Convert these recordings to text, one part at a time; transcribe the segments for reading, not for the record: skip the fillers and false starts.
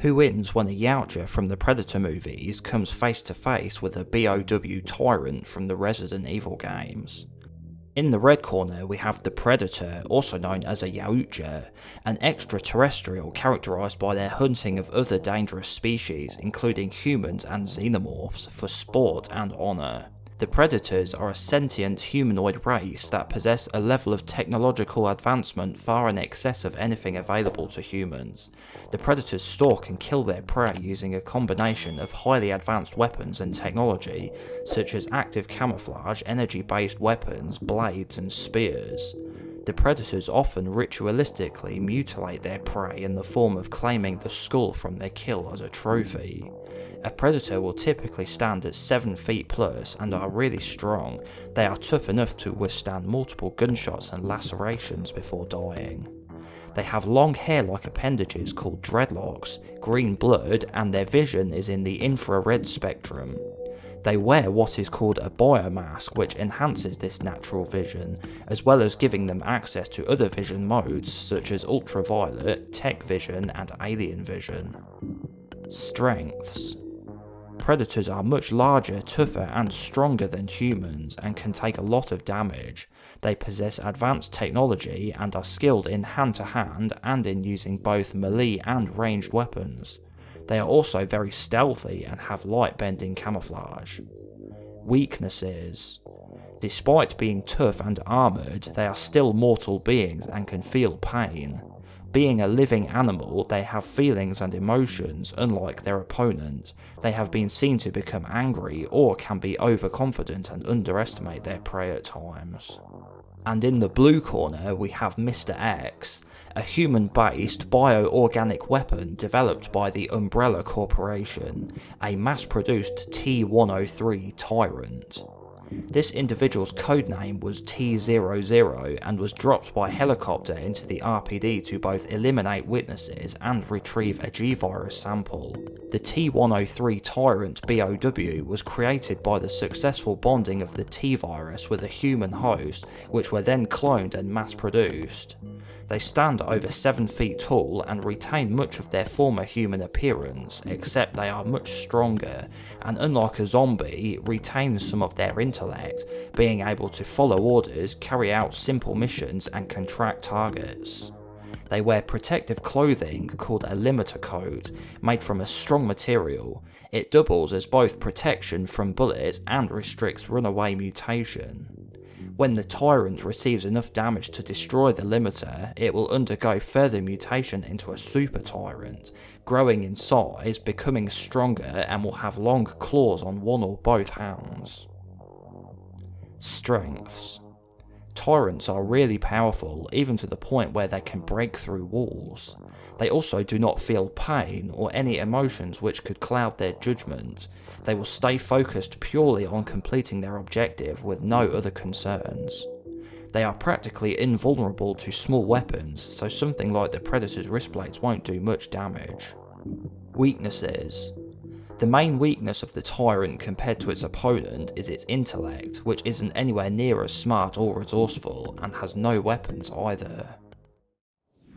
Who wins when a YAUTJA from the Predator movies comes face to face with a BOW Tyrant from the Resident Evil games? In the red corner we have the Predator, also known as a YAUTJA, an extra-terrestrial characterised by their hunting of other dangerous species including humans and Xenomorphs for sport and honour. The Predators are a sentient humanoid race that possess a level of technological advancement far in excess of anything available to humans. The Predators stalk and kill their prey using a combination of highly advanced weapons and technology, such as active camouflage, energy-based weapons, blades and spears. The Predators often ritualistically mutilate their prey in the form of claiming the skull from their kill as a trophy. A Predator will typically stand at 7 feet plus and are really strong. They are tough enough to withstand multiple gunshots and lacerations before dying. They have long hair-like appendages called dreadlocks, green blood, and their vision is in the infrared spectrum. They wear what is called a biomask, which enhances this natural vision, as well as giving them access to other vision modes such as ultraviolet, tech vision, and alien vision. Strengths. Predators are much larger, tougher and stronger than humans and can take a lot of damage. They possess advanced technology and are skilled in hand-to-hand and in using both melee and ranged weapons. They are also very stealthy and have light bending camouflage. Weaknesses. Despite being tough and armoured, they are still mortal beings and can feel pain. Being a living animal, they have feelings and emotions, unlike their opponent. They have been seen to become angry or can be overconfident and underestimate their prey at times. And in the blue corner we have Mr. X, a human-based bioorganic weapon developed by the Umbrella Corporation, a mass-produced T-103 Tyrant. This individual's codename was T-00 and was dropped by helicopter into the RPD to both eliminate witnesses and retrieve a G-virus sample. The T-103 Tyrant BOW was created by the successful bonding of the T-virus with a human host, which were then cloned and mass-produced. They stand over 7 feet tall and retain much of their former human appearance, except they are much stronger, and unlike a zombie, retain some of their intellect, being able to follow orders, carry out simple missions and can track targets. They wear protective clothing called a limiter coat, made from a strong material. It doubles as both protection from bullets and restricts runaway mutation. When the Tyrant receives enough damage to destroy the limiter, it will undergo further mutation into a Super Tyrant, growing in size, becoming stronger, and will have long claws on one or both hands. Strengths. Tyrants are really powerful, even to the point where they can break through walls. They also do not feel pain or any emotions which could cloud their judgment. They will stay focused purely on completing their objective with no other concerns. They are practically invulnerable to small weapons, so something like the Predator's wristblades won't do much damage. Weaknesses. The main weakness of the Tyrant compared to its opponent is its intellect, which isn't anywhere near as smart or resourceful, and has no weapons either.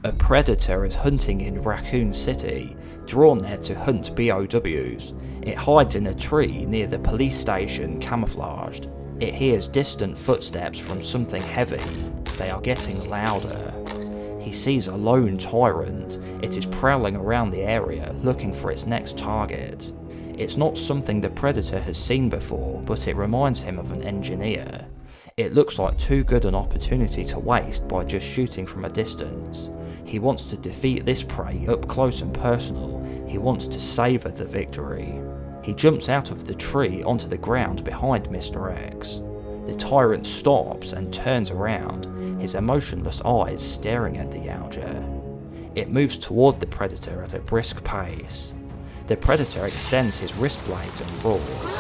A Predator is hunting in Raccoon City, drawn there to hunt BOWs. It hides in a tree near the police station camouflaged. It hears distant footsteps from something heavy. They are getting louder. He sees a lone Tyrant. It is prowling around the area, looking for its next target. It's not something the Predator has seen before, but it reminds him of an engineer. It looks like too good an opportunity to waste by just shooting from a distance. He wants to defeat this prey up close and personal. He wants to savour the victory. He jumps out of the tree onto the ground behind Mr. X. The Tyrant stops and turns around, his emotionless eyes staring at the YAUTJA. It moves toward the Predator at a brisk pace. The Predator extends his wrist blades and roars.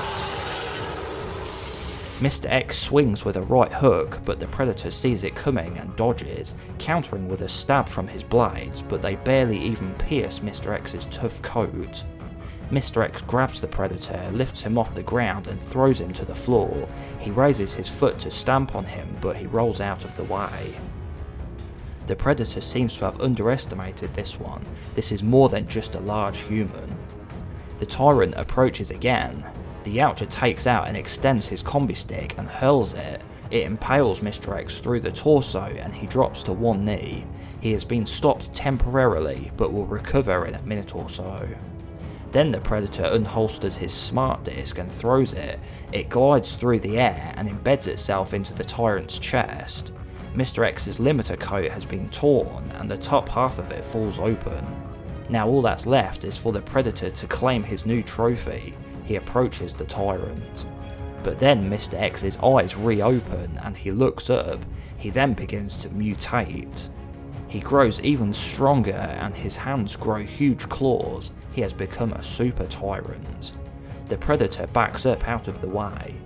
Mr. X swings with a right hook, but the Predator sees it coming and dodges, countering with a stab from his blades, but they barely even pierce Mr. X's tough coat. Mr. X grabs the Predator, lifts him off the ground and throws him to the floor. He raises his foot to stamp on him, but he rolls out of the way. The Predator seems to have underestimated this one. This is more than just a large human. The Tyrant approaches again. The YAUTJA takes out and extends his combi stick and hurls it. It impales Mr. X through the torso and he drops to one knee. He has been stopped temporarily but will recover in a minute or so. Then the Predator unholsters his smart disc and throws it. It glides through the air and embeds itself into the Tyrant's chest. Mr. X's limiter coat has been torn and the top half of it falls open. Now all that's left is for the Predator to claim his new trophy. He approaches the Tyrant. But then Mr. X's eyes reopen and he looks up. He then begins to mutate. He grows even stronger and his hands grow huge claws. He has become a super tyrant. The Predator backs up out of the way.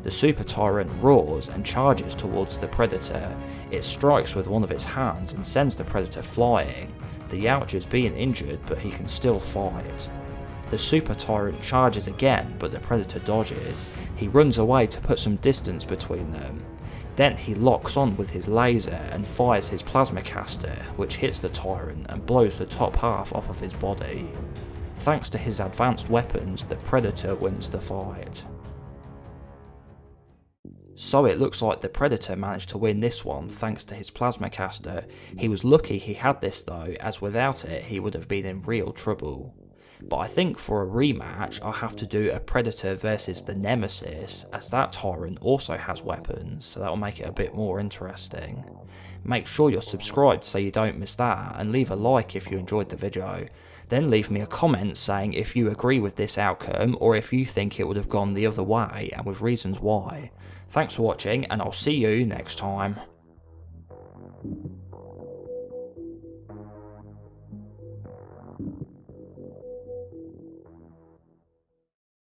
The super tyrant roars and charges towards the Predator. It strikes with one of its hands and sends the Predator flying. The YAUTJA is being injured but he can still fight. The super tyrant charges again but the Predator dodges. He runs away to put some distance between them. Then he locks on with his laser and fires his plasma caster, which hits the Tyrant and blows the top half off of his body. Thanks to his advanced weapons, the Predator wins the fight. So it looks like the Predator managed to win this one thanks to his plasma caster. He was lucky he had this though, as without it he would have been in real trouble. But I think for a rematch I'll have to do a Predator versus the Nemesis, as that Tyrant also has weapons, so that'll make it a bit more interesting. Make sure you're subscribed so you don't miss that, and leave a like if you enjoyed the video. Then leave me a comment saying if you agree with this outcome or if you think it would have gone the other way and with reasons why. Thanks for watching and I'll see you next time.